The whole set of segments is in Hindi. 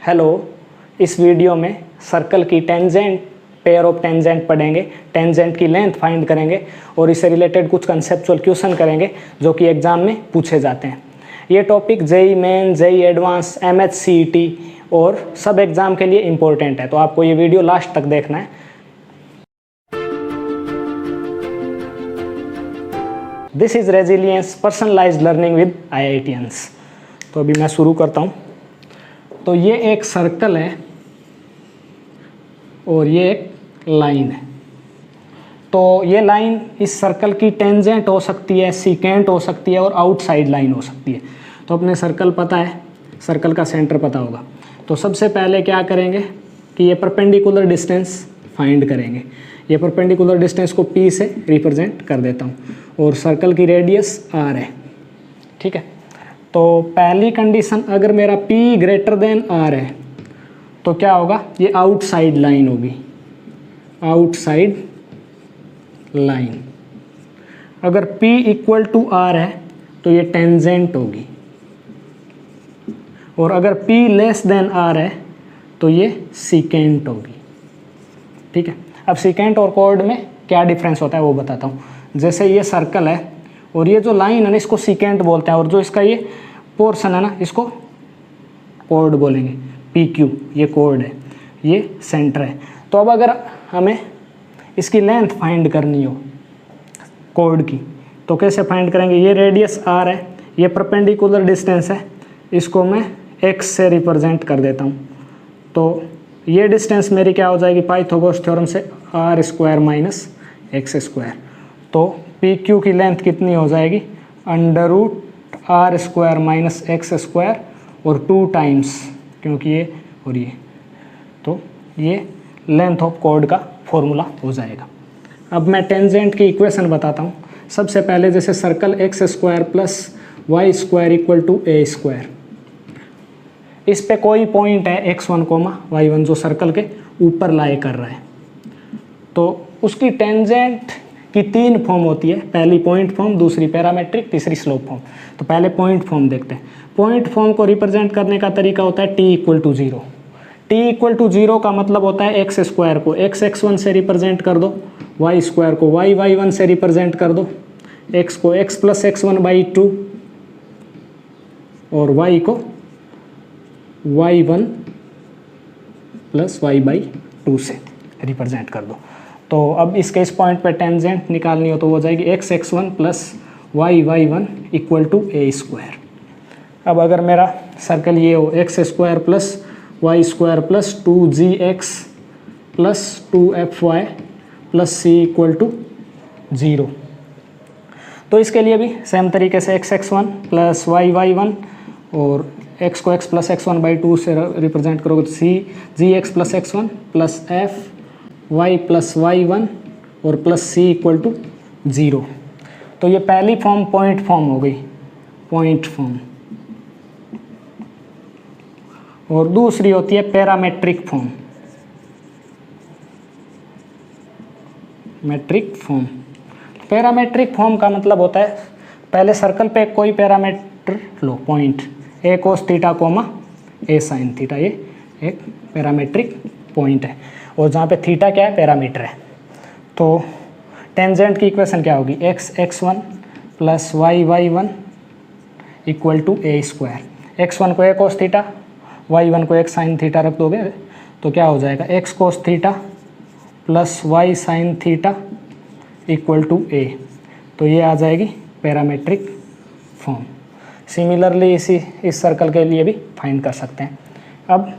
हेलो, इस वीडियो में सर्कल की टेंजेंट, पेयर ऑफ टेंजेंट पढ़ेंगे, टेंजेंट की लेंथ फाइंड करेंगे और इससे रिलेटेड कुछ कंसेप्चुअल क्वेश्चन करेंगे जो कि एग्जाम में पूछे जाते हैं। ये topic JEE Main, JEE advance, MHCET और सब एग्जाम के लिए इम्पोर्टेंट है, तो आपको ये वीडियो लास्ट तक देखना है। This is resilience personalised learning with IITians। तो अभी मैं शुरू करता हूँ। तो ये एक सर्कल है और ये एक लाइन है। तो ये लाइन इस सर्कल की टेंजेंट हो सकती है, सीकेंट हो सकती है और आउटसाइड लाइन हो सकती है। तो अपने सर्कल पता है, सर्कल का सेंटर पता होगा। तो सबसे पहले क्या करेंगे कि ये परपेंडिकुलर डिस्टेंस फाइंड करेंगे। ये परपेंडिकुलर डिस्टेंस को P से रिप्रेजेंट कर देता हूँ और सर्कल की रेडियस R है, ठीक है। तो पहली कंडीशन, अगर मेरा P ग्रेटर देन R है तो क्या होगा, ये आउटसाइड लाइन होगी, आउटसाइड लाइन। अगर P इक्वल टू R है तो ये टेंजेंट होगी और अगर P लेस देन R है तो ये सीकेंट होगी, ठीक है। अब सीकेंट और कॉर्ड में क्या डिफरेंस होता है वो बताता हूँ। जैसे ये सर्कल है और ये जो लाइन है ना, इसको सीकेंट बोलते हैं और जो इसका ये पोर्शन है ना, इसको कॉर्ड बोलेंगे, PQ, ये कॉर्ड है, ये सेंटर है। तो अब अगर हमें इसकी लेंथ फाइंड करनी हो कॉर्ड की तो कैसे फाइंड करेंगे। ये रेडियस R है, ये परपेंडिकुलर डिस्टेंस है, इसको मैं x से रिप्रेजेंट कर देता हूँ। तो ये डिस्टेंस मेरी क्या हो जाएगी, पाइथागोरस थ्योरम से R² माइनस x²। तो PQ की लेंथ कितनी हो जाएगी, √R² माइनस x² और 2 टाइम्स, क्योंकि ये और ये, तो ये लेंथ ऑफ कॉर्ड का फॉर्मूला हो जाएगा। अब मैं टेंजेंट की इक्वेशन बताता हूँ। सबसे पहले जैसे circle x² plus y² equal to a², इस पे कोई पॉइंट है x1, y1 जो सर्कल के ऊपर लाई कर रहा है, तो उसकी टेंजेंट की 3 फॉर्म होती है। पहली पॉइंट फॉर्म, दूसरी पैरामेट्रिक, तीसरी स्लोप फॉर्म। तो पहले पॉइंट फॉर्म देखते हैं। पॉइंट फॉर्म को रिप्रेजेंट करने का तरीका होता है t equal to 0। t equal to 0 का मतलब होता है x² को x1 से रिप्रेजेंट कर दो, y² को y1 से रिप्रेजेंट कर दो, x को x प्लस x1/2 और y को y1 प्लस y/2 से रिप्रेजेंट कर दो। तो अब इसके इस पॉइंट पे टेंजेंट निकालनी हो तो हो जाएगी x1 plus y1 equal to a²। अब अगर मेरा सर्कल ये हो x² plus y² plus 2gx plus 2fy plus c equal to 0, तो इसके लिए भी सेम तरीके से x1 प्लस y1 और x को x प्लस x1/2 से रिप्रेजेंट करोगे तो c gx plus x1 plus f y plus y1 और प्लस c इक्वल टू 0। तो ये पहली फॉर्म पॉइंट फॉर्म हो गई, पॉइंट फॉर्म। और दूसरी होती है parametric form, metric form. Parametric form का मतलब होता है पहले सर्कल पे कोई पैरामीटर लो, point a cos theta a sin theta, ये एक पैरामेट्रिक पॉइंट है और जहाँ पे थीटा क्या है, पैरामीटर है। तो टेंजेंट की इक्वेशन क्या होगी, x1 plus y1 equal to a²। x1 को a cos थीटा, y1 को x sin थीटा रख दोगे तो क्या हो जाएगा, x cos theta plus y sin theta equal to a। तो ये आ जाएगी पैरामेट्रिक फॉर्म। सिमिलरली इस सर्कल के लिए भी फाइंड कर सकते हैं। अब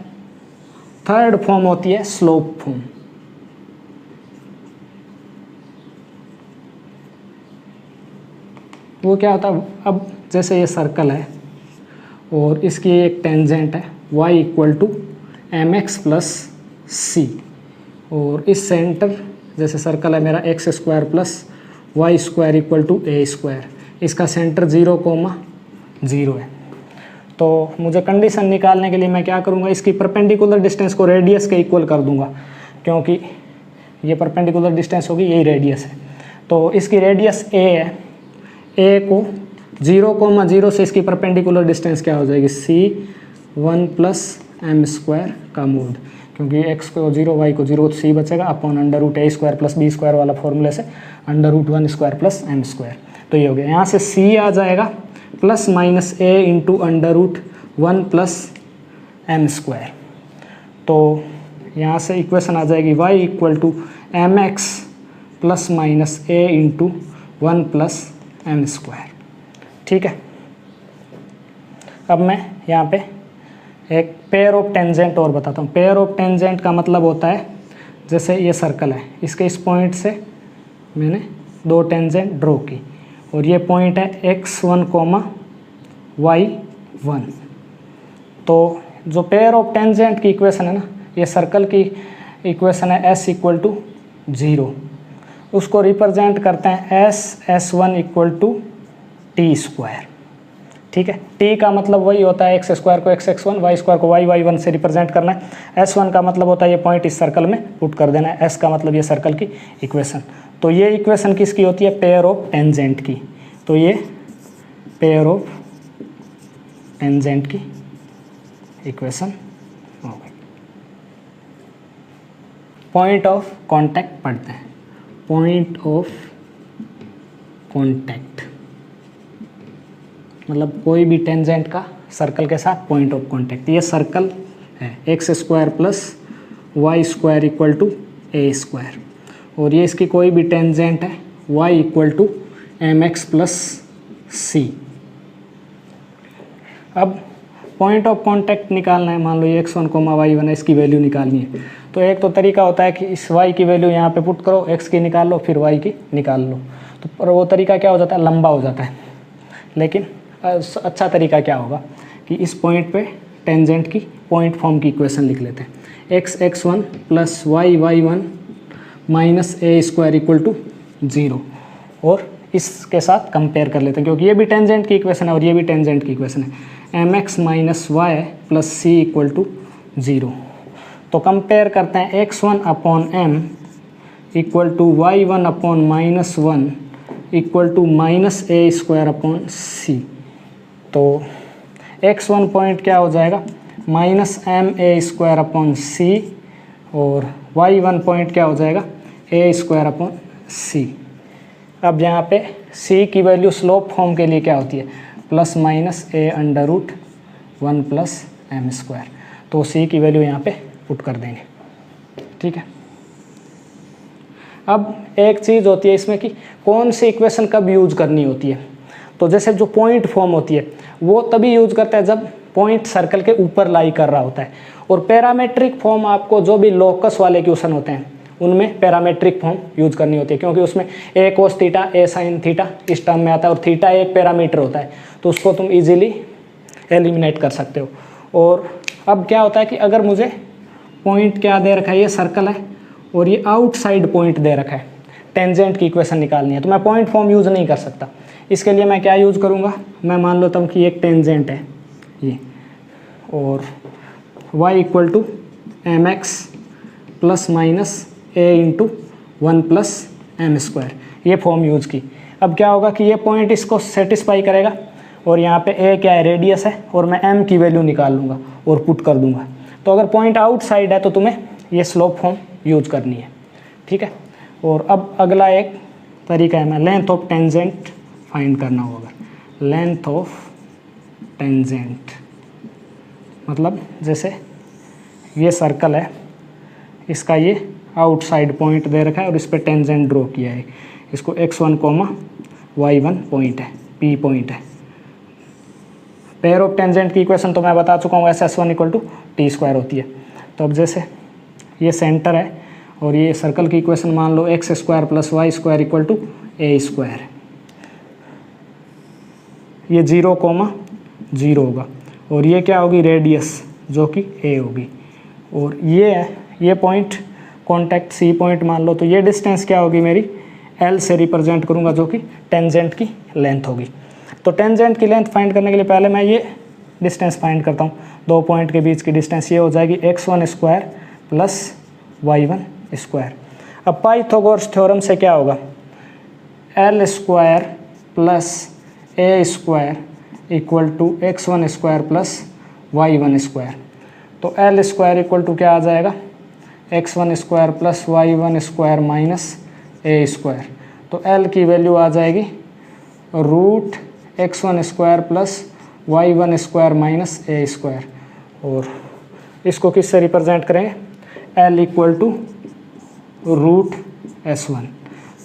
थर्ड फॉर्म होती है स्लोप फॉर्म। वो क्या होता है, अब जैसे ये सर्कल है और इसकी एक टेंजेंट है y equal to mx plus c और इस सेंटर, जैसे सर्कल है मेरा x² plus y² equal to a², इसका सेंटर 0,0 है। तो मुझे कंडीशन निकालने के लिए मैं क्या करूँगा, इसकी परपेंडिकुलर डिस्टेंस को रेडियस के इक्वल कर दूंगा, क्योंकि ये परपेंडिकुलर डिस्टेंस होगी, यही रेडियस है। तो इसकी रेडियस a है, a को 0,0 से इसकी परपेंडिकुलर डिस्टेंस क्या हो जाएगी, c 1 प्लस एम स्क्वायर का मोड, क्योंकि x को 0 y को 0 तो सी बचेगा upon under root a square plus b square वाला फॉर्मूले से under root 1 square plus M square. तो ये हो गया, यहाँ से c आ जाएगा प्लस माइनस ए into under root 1 plus M square. तो यहाँ से इक्वेशन आ जाएगी y equal to M x plus minus A into 1 plus M square. ठीक है, अब मैं यहाँ पे एक पेयर ऑफ टेंजेंट और बताता हूँ। पेयर ऑफ टेंजेंट का मतलब होता है जैसे ये सर्कल है, इसके इस पॉइंट से मैंने दो टेंजेंट ड्रॉ की और ये पॉइंट है x1, y1। तो जो पेयर ऑफ टेंजेंट की इक्वेशन है ना, ये सर्कल की इक्वेशन है s इक्वल टू 0, उसको रिप्रेजेंट करते हैं s1 equal to T square. ठीक है, t का मतलब वही होता है x स्क्वायर को x1, y स्क्वायर को y1 से रिप्रेजेंट करना है। s1 का मतलब होता है ये पॉइंट इस सर्कल में पुट कर देना है, s का मतलब ये सर्कल की इक्वेशन। तो ये इक्वेशन किसकी होती है? पेयर ऑफ टेंजेंट की। तो ये पेयर ऑफ टेंजेंट की इक्वेशन हो गई। पॉइंट ऑफ कांटेक्ट पढ़ते हैं। पॉइंट ऑफ कांटेक्ट मतलब कोई भी टेंजेंट का सर्कल के साथ पॉइंट ऑफ कांटेक्ट। ये सर्कल है x square plus y square equal to a square, और ये इसकी कोई भी टेंजेंट है y equal to M x plus c. अब पॉइंट ऑफ कांटेक्ट निकालना है, मान लो ये x1, y1 है, इसकी वैल्यू निकालनी है। तो एक तो तरीका होता है कि इस y की वैल्यू यहाँ पे पुट करो, x की निकाल लो, फिर y की निकाल लो। तो पर वो तरीका क्या हो जाता है? लंबा हो जाता है। लेकिन अच्छा तरीका क्या होगा कि इस पॉइंट पे टेंजेंट की पॉइंट फॉर्म की इक्वेशन लिख लेते हैं। x1 plus y1 minus A square equal to 0, और इसके साथ कंपेयर कर लेते हैं क्योंकि ये भी टेंजेंट की इक्वेशन है और ये भी टेंजेंट की इक्वेशन है। M x minus y plus c equal to 0। तो कंपेयर करते हैं x1 upon m equal to y1 upon minus 1 equal to minus A square upon c. तो x1 पॉइंट क्या हो जाएगा? Minus m a square upon c, और y1 पॉइंट क्या हो जाएगा? A square upon c. अब यहाँ पे c की वैल्यू स्लोप फॉर्म के लिए क्या होती है? Plus minus a under root 1 plus M square. तो c की वैल्यू यहाँ पे पुट कर देंगे। ठीक है, अब एक चीज़ होती है इसमें कि कौन सी इक्वेशन कब यूज करनी होती है। तो जैसे जो पॉइंट फॉर्म होती है वो तभी यूज करता है जब पॉइंट सर्कल के ऊपर लाई कर रहा होता है, और पैरामेट्रिक फॉर्म आपको जो भी लोकस वाले इक्वेशन होते हैं उनमें पैरामेट्रिक फॉर्म यूज करनी होती है, क्योंकि उसमें ए कोस थीटा ए साइन थीटा इस टर्म में आता है, और थीटा एक पैरामीटर होता है, तो उसको तुम इजीली एलिमिनेट कर सकते हो। और अब क्या होता है कि अगर मुझे पॉइंट क्या दे रखा है, ये सर्कल है और ये आउटसाइड पॉइंट दे रखा है, टेंजेंट की इक्वेशन निकालनी है, तो मैं पॉइंट फॉर्म यूज़ नहीं कर सकता। इसके लिए मैं क्या यूज़ करूँगा? मैं मान लेता हूँ कि एक टेंजेंट है ये, और y equal to M x plus minus A into 1 plus M square, ये फॉर्म यूज़ की। अब क्या होगा कि ये पॉइंट इसको सेटिस्फाई करेगा, और यहाँ पे ए क्या है? रेडियस है, और मैं m की वैल्यू निकाल लूँगा और पुट कर दूँगा। तो अगर पॉइंट आउटसाइड है तो तुम्हें ये स्लोप फॉर्म यूज करनी है। ठीक है, और अब अगला एक तरीका है, मैं लेंथ ऑफ टेंजेंट फाइंड करना होगा। लेंथ ऑफ टेंजेंट मतलब जैसे ये सर्कल है, इसका ये आउटसाइड पॉइंट दे रखा है और इस पर टेंजेंट ड्रॉ किया है, इसको x1, y1 पॉइंट है, p पॉइंट है। पेयर ऑफ टेंजेंट की इक्वेशन तो मैं बता चुका हूँ, s1 equal to T square होती है। तो अब जैसे ये सेंटर है और ये सर्कल की इक्वेशन मान लो x square plus y square equal to a square, ये 0,0 होगा, और ये क्या होगी? रेडियस जो कि ए होगी, और ये पॉइंट कॉन्टैक्ट सी पॉइंट मान लो, तो ये डिस्टेंस क्या होगी मेरी? एल से रिप्रेजेंट करूँगा जो कि टेंजेंट की लेंथ होगी। तो टेंजेंट की लेंथ फाइंड करने के लिए पहले मैं ये डिस्टेंस फाइंड करता हूँ, दो पॉइंट के बीच की डिस्टेंस ये हो जाएगी x1 square plus y1 square. अब पाइथागोरस थ्योरम से क्या होगा? L square plus a square equal to x1 square plus y1 square. तो एल स्क्वायर इक्वल टू क्या आ जाएगा, x1 square plus y1 square minus ए स्क्वायर। तो एल की वैल्यू आ जाएगी root x1 square plus y1 square minus ए स्क्वायर। और इसको किससे रिप्रेजेंट करेंगे, L equal to root S1।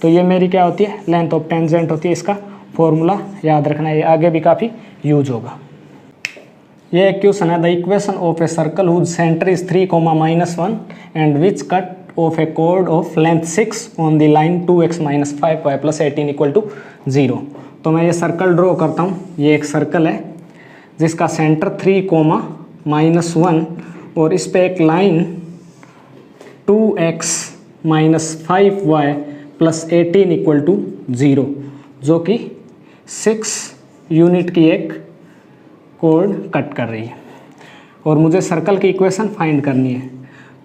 तो ये मेरी क्या होती है, लेंथ ऑफ टेंजेंट होती है। इसका फॉर्मूला याद रखना है, ये आगे भी काफ़ी यूज होगा। ये एक क्वेश्चन है, the equation of a circle whose centre is 3, -1 and which cut off a chord of length 6 on the line 2x - 5y + 18 = 0। तो मैं ये सर्कल ड्रॉ करता हूँ। ये एक सर्कल है जिसका सेंटर 3, -1 और इस पे एक लाइन 2x - 5y + 18 = 0 जो कि 6 यूनिट की एक कोड कट कर रही है। और मुझे सर्कल की इक्वेशन फाइंड करनी है।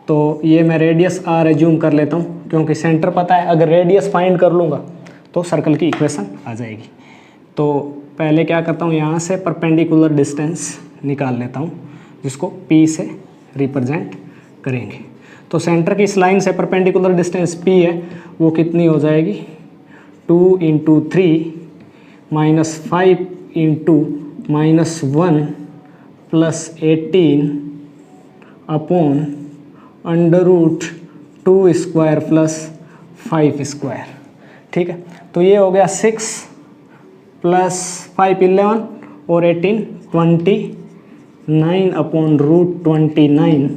तो ये मैं रेडियस r एज्यूम कर लेता हूँ क्योंकि सेंटर पता है। अगर रेडियस फाइंड कर लूँगा तो सर्कल की इक्वेशन आ जाएगी। तो पहले क्या करता हूँ, यहाँ से परपेंडिकुलर डिस्टेंस निकाल लेता हूँ जिसको p से रिप्रेजेंट करेंगे। तो सेंटर की इस लाइन से परपेंडिकुलर डिस्टेंस p है, वो कितनी हो जाएगी 2 × 3 - 5 × -1 + 18 अपॉन √2² + 5 स्क्वायर। ठीक है, तो ये हो गया 6 + 5 11 और 18 29 अपॉन √29।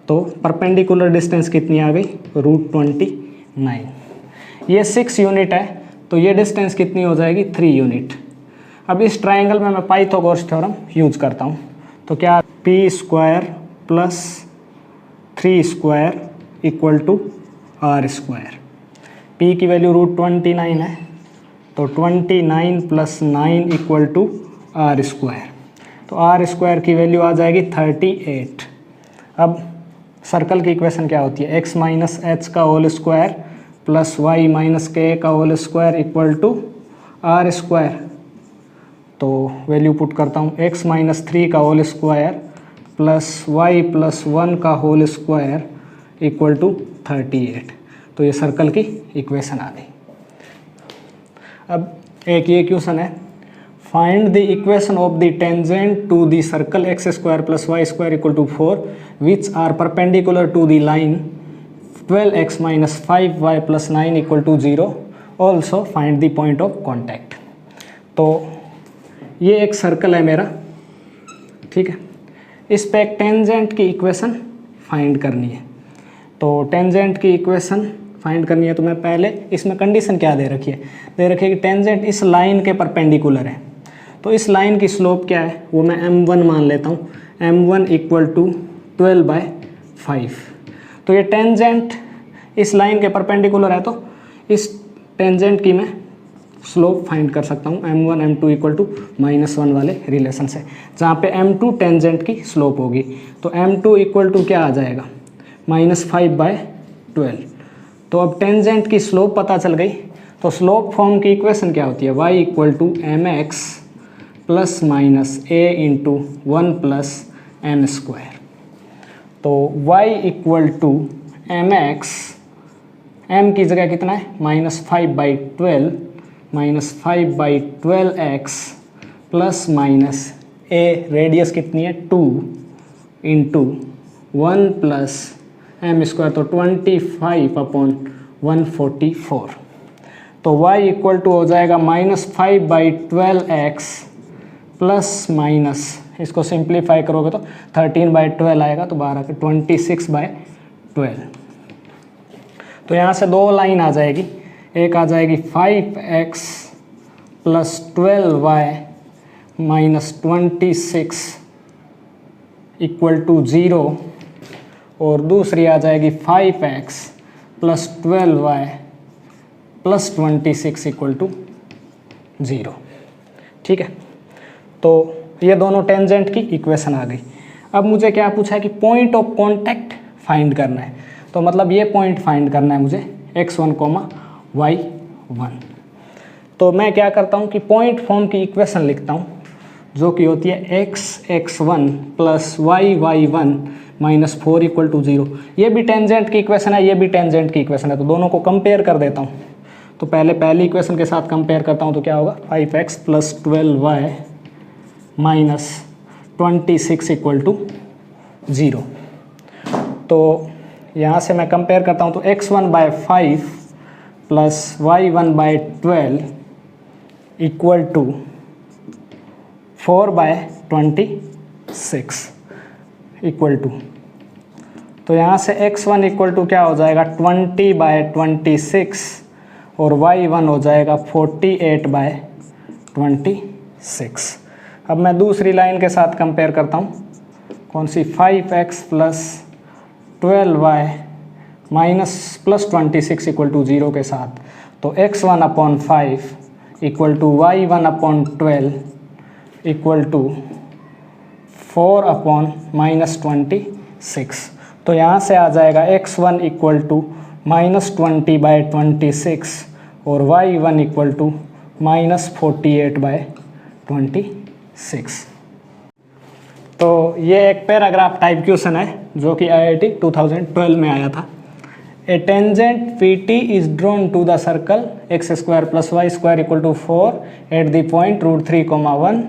तो परपेंडिकुलर डिस्टेंस कितनी आ गई √29। ये 6 यूनिट है तो ये डिस्टेंस कितनी हो जाएगी 3 यूनिट। अब इस ट्रायंगल में मैं पाइथागोरस थ्योरम यूज करता हूँ। तो क्या p² + 3² = r²। p की वैल्यू √29 है तो 29 + 9 = r²। तो r² की वैल्यू आ जाएगी 38। अब सर्कल की इक्वेशन क्या होती है, x - h का whole square plus y - k का होल स्क्वायर = r²। तो वैल्यू पुट करता हूँ, x - 3 का होल स्क्वायर प्लस y + 1 का होल स्क्वायर = 38। तो ये सर्कल की इक्वेशन आ गई। अब एक ये क्वेश्चन है, find the equation of the tangent to the circle x² + y² = 4 which are perpendicular to the line 12x - 5y + 9 = 0। Also find the point of contact. तो ये एक सर्कल है मेरा, ठीक है। इस पे एक टेंजेंट की इक्वेशन फाइंड करनी है। तो टेंजेंट की इक्वेशन फाइंड करनी है तो मैं पहले इसमें कंडीशन क्या दे रखी है, दे रखी है कि टेंजेंट इस लाइन के परपेंडिकुलर है। तो इस लाइन की स्लोप क्या है वो मैं m1 मान लेता हूँ, m1 = 12/5। तो ये टेंजेंट इस लाइन के परपेंडिकुलर है तो इस टेंजेंट की मैं स्लोप फाइंड कर सकता हूँ m1 m2 = -1 वाले रिलेशन से, जहाँ पे m2 टेंजेंट की स्लोप होगी। तो m2 = क्या आ जाएगा -5/12। तो अब टेंजेंट की स्लोप पता चल गई। तो स्लोप फॉर्म की इक्वेशन क्या होती है, y = mx ± a × 1 + m²। तो y = mx, m की जगह कितना है -5/12 -5/12x ± a, रेडियस कितनी है 2 × 1 + m²। तो 25/144। तो y = हो जाएगा -5/12x ± इसको सिंप्लीफाई करोगे तो 13/12 आएगा, तो 12 के 26/12। तो यहाँ से दो लाइन आ जाएगी, एक आ जाएगी 5x + 12y - 26 = 0 और दूसरी आ जाएगी 5x + 12y + 26 = 0। ठीक है, तो ये दोनों टेंजेंट की इक्वेशन आ गई। अब मुझे क्या पूछा है कि पॉइंट ऑफ कांटेक्ट फाइंड करना है। तो मतलब ये पॉइंट फाइंड करना है मुझे x1, y1। तो मैं क्या करता हूँ कि पॉइंट फॉर्म की इक्वेशन लिखता हूँ जो कि होती है x(x1) + y(y1) - 4 = 0। ये भी टेंजेंट की इक्वेशन है, ये भी टेंजेंट की इक्वेशन है, तो दोनों को कंपेयर कर देता हूँ। तो पहले पहली इक्वेशन के साथ कंपेयर करता हूँ तो क्या होगा, 5x + 12y - 26 = 0। तो यहाँ से मैं कंपेयर करता हूँ तो x1/5 + y1/12 = 4/26 = तो यहाँ से x1 = क्या हो जाएगा 20/26 और y1 हो जाएगा 48/26। अब मैं दूसरी लाइन के साथ कंपेयर करता हूँ, कौन सी, 5x + 12y - +26 = 0 के साथ। तो x1/5 = y1/12 = 4/26। तो यहाँ से आ जाएगा x1 = -20/26 और y1 = -48/26। तो ये एक पैराग्राफ टाइप क्वेश्चन है जो कि IIT 2012 में आया था। A tangent PT is drawn to the circle x² + y² = 4 at the point √3, 1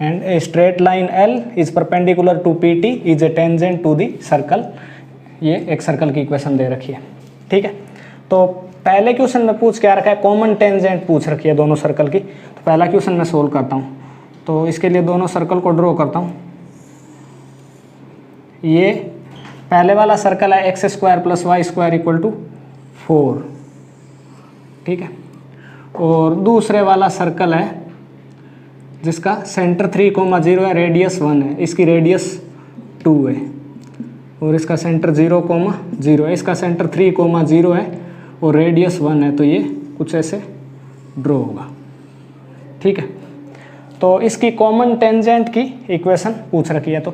and a straight line L is perpendicular to PT is a tangent to the circle. ये एक सर्कल की इक्वेशन दे रखी है, ठीक है। तो पहले क्वेश्चन में पूछ क्या रखा है, कॉमन टेंजेंट पूछ रखी है दोनों सर्कल की। तो पहला क्वेश्चन मैं सोल्व करता हूँ, तो इसके लिए दोनों सर्कल को ड्रॉ करता हूँ। ये पहले वाला सर्कल है x² + y² = 4, ठीक है। और दूसरे वाला सर्कल है जिसका सेंटर 3,0 है, रेडियस 1 है, इसकी रेडियस 2 है, और इसका सेंटर 0,0 है, इसका सेंटर 3,0 है और रेडियस 1 है। तो ये कुछ ऐसे ड्रॉ होगा, ठीक है। तो इसकी कॉमन टेंजेंट की इक्वेशन पूछ रखी है। तो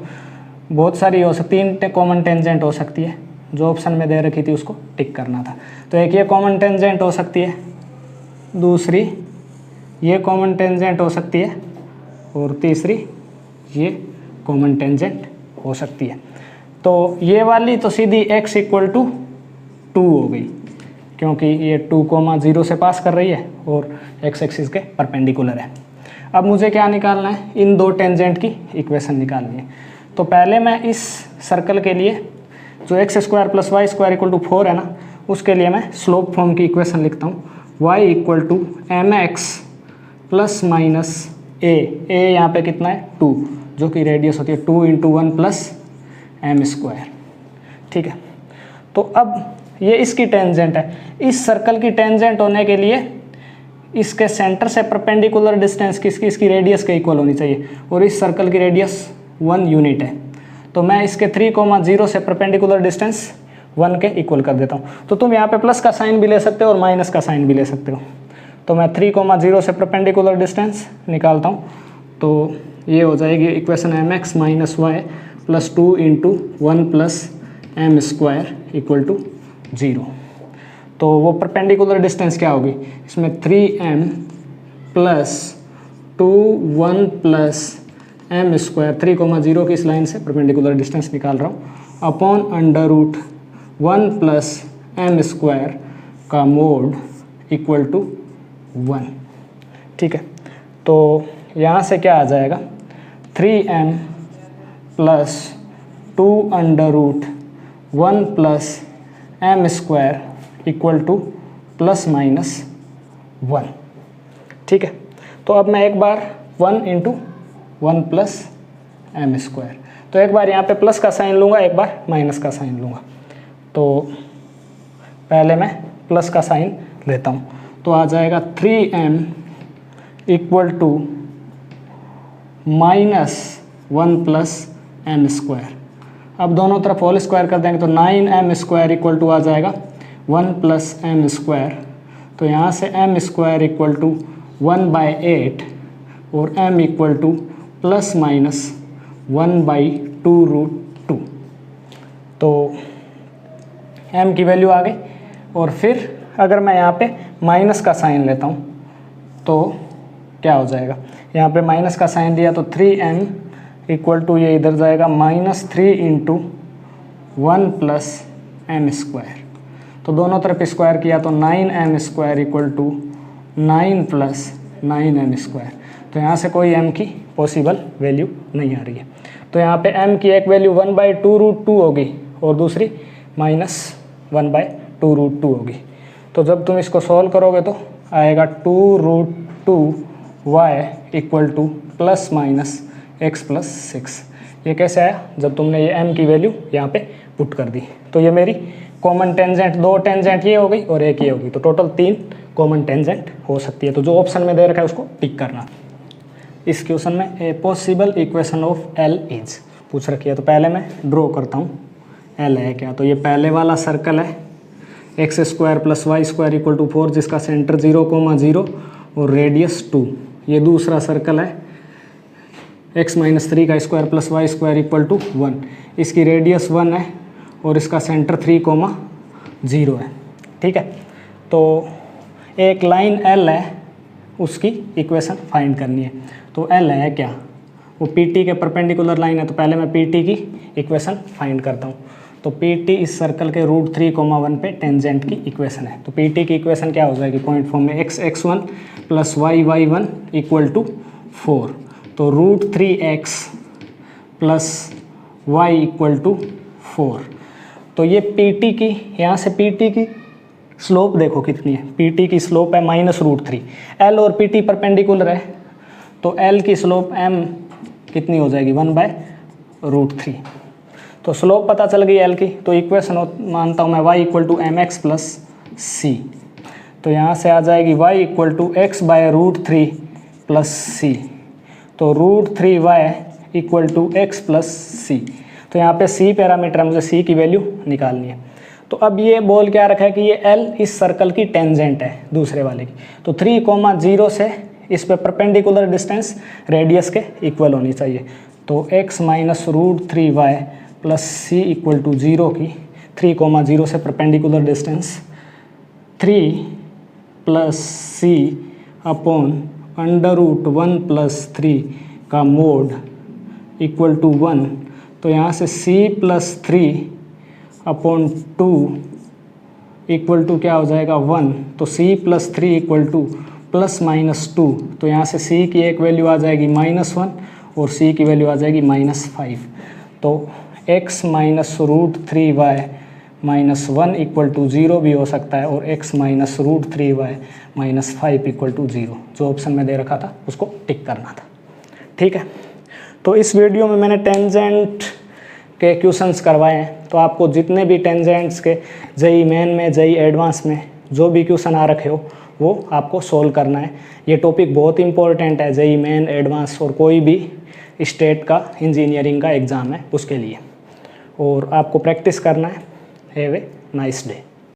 बहुत सारी हो सकती है, 3 कॉमन टेंजेंट हो सकती है, जो ऑप्शन में दे रखी थी उसको टिक करना था। तो एक ये कॉमन टेंजेंट हो सकती है, दूसरी ये कॉमन टेंजेंट हो सकती है, और तीसरी ये कॉमन टेंजेंट हो सकती है। तो ये वाली तो सीधी x = 2 हो गई, क्योंकि ये 2,0 से पास कर रही है और x एक्सिस के परपेंडिकुलर है। अब मुझे क्या निकालना है, इन दो टेंजेंट की इक्वेशन निकालनी है। तो पहले मैं इस सर्कल के लिए जो x² + y² = 4 है ना, उसके लिए मैं स्लोप फॉर्म की इक्वेशन लिखता हूँ, y = mx ± a। यहाँ पे कितना है 2, जो कि रेडियस होती है 2 × 1 + m², ठीक है। तो अब ये इसकी टेंजेंट है। इस सर्कल की टेंजेंट होने के लिए इसके सेंटर से परपेंडिकुलर डिस्टेंस किसकी, इसकी रेडियस के इक्वल होनी चाहिए, और इस सर्कल की रेडियस 1 यूनिट है। तो मैं इसके 3,0 से परपेंडिकुलर डिस्टेंस 1 के इक्वल कर देता हूँ। तो तुम यहाँ पे प्लस का साइन भी ले सकते हो और माइनस का साइन भी ले सकते हो। तो मैं 3,0 से परपेंडिकुलर डिस्टेंस निकालता हूँ, तो ये हो जाएगी इक्वेशन mx - y + 2 × 1 + m² = 0। तो वो परपेंडिकुलर डिस्टेंस क्या होगी, इसमें 3m + 2 1 + m², 3,0 की इस लाइन से परपेंडिकुलर डिस्टेंस निकाल रहा हूँ, अपॉन √1 + m² का मोड = 1, ठीक है। तो यहाँ से क्या आ जाएगा, 3m + 2 √1 + m² = ±1, ठीक है। तो अब मैं एक बार 1 × 1 + m², तो एक बार यहाँ पे प्लस का साइन लूँगा, एक बार माइनस का साइन लूँगा। तो पहले मैं प्लस का साइन लेता हूँ, तो आ जाएगा 3m = -1 + m²। अब दोनों तरफ होल स्क्वायर कर देंगे तो 9m² = आ जाएगा 1 + m²। तो यहाँ से m² = 1/8 और m = ±1/2√2। तो m की वैल्यू आ गई। और फिर अगर मैं यहाँ पे माइनस का साइन लेता हूँ तो क्या हो जाएगा, यहाँ पे माइनस का साइन दिया तो 3m इक्वल टू ये इधर जाएगा -3 इंटू 1 प्लस m स्क्वायर। तो दोनों तरफ स्क्वायर किया तो 9m square equal to 9 plus 9m square. तो यहाँ से कोई m की पॉसिबल वैल्यू नहीं आ रही है। तो यहाँ पे m की एक वैल्यू 1/2√2 होगी और दूसरी -1/2√2 होगी। तो जब तुम इसको सॉल्व करोगे तो आएगा 2√2y equal two plus minus x plus 6। ये कैसे आया? जब तुमने ये m की वैल्यू यहाँ पे पुट कर दी। तो ये मेरी कॉमन टेंजेंट, 2 टेंजेंट ये हो गई और एक ये होगी, तो टोटल 3 कॉमन टेंजेंट हो सकती है। तो जो ऑप्शन में दे रखा है उसको टिक करना। इस क्वेश्चन में a possible equation of L is पूछ रखी है। तो पहले मैं ड्रॉ करता हूँ L है क्या। तो ये पहले वाला सर्कल है x² + y² इक्वल टू 4 जिसका सेंटर 0,0 और रेडियस 2। ये दूसरा सर्कल है x - 3 का स्क्वायर + y² इक्वल टू 1, इसकी रेडियस 1 है और इसका सेंटर 3,0 है। ठीक है, तो एक लाइन L है, उसकी इक्वेशन फाइंड करनी है। तो L है क्या, वो PT के परपेंडिकुलर लाइन है। तो पहले मैं PT की इक्वेशन फाइंड करता हूँ। तो PT इस सर्कल के √3,1 पे टेंजेंट की इक्वेशन है। तो PT की इक्वेशन क्या हो जाएगी पॉइंट फॉर्म में, x(x1) + y(y1) इक्वल टू 4। तो √3x + y इक्वल टू 4। तो ये PT की, यहाँ से PT की स्लोप देखो कितनी है। PT की स्लोप है -√3। L और PT परपेंडिकुलर है तो L की स्लोप m कितनी हो जाएगी 1/√3। तो स्लोप पता चल गई L की। तो इक्वेशन मानता हूँ मैं y equal to mx + c। तो यहाँ से आ जाएगी y equal to x/√3 + c। तो √3y equal to x + c। तो यहाँ पे c पैरामीटर है, मुझे c की वैल्यू निकालनी है। तो अब ये बोल क्या रखा है कि ये L इस सर्कल की टेंजेंट है दूसरे वाले की। तो 3,0 से इस पे परपेंडिकुलर डिस्टेंस रेडियस के इक्वल होनी चाहिए। तो x - √3y + c equal to 0 की 3,0 से परपेंडिकुलर डिस्टेंस 3 + c अपॉन √1 + 3 का मोड इक्वल टू 1। तो यहाँ से c + 3 अपॉन 2 इक्वल टू क्या हो जाएगा 1। तो c + 3 इक्वल टू +-2। तो यहाँ से c की एक वैल्यू आ जाएगी -1 और c की वैल्यू आ जाएगी -5। तो x - √3y - 1 इक्वल टू 0 भी हो सकता है और x - √3y - 5 इक्वल टू 0। जो ऑप्शन में दे रखा था उसको टिक करना था। ठीक है, तो इस वीडियो में मैंने टेंजेंट के क्वेश्चंस करवाए हैं। तो आपको जितने भी टेंजेंट्स के JEE मेन में, JEE एडवांस में जो भी क्वेश्चन आ रखे हो वो आपको सोल्व करना है। ये टॉपिक बहुत इंपॉर्टेंट है JEE मेन, एडवांस और कोई भी स्टेट का इंजीनियरिंग का एग्ज़ाम है उसके लिए। और आपको प्रैक्टिस करना है। Have a nice day.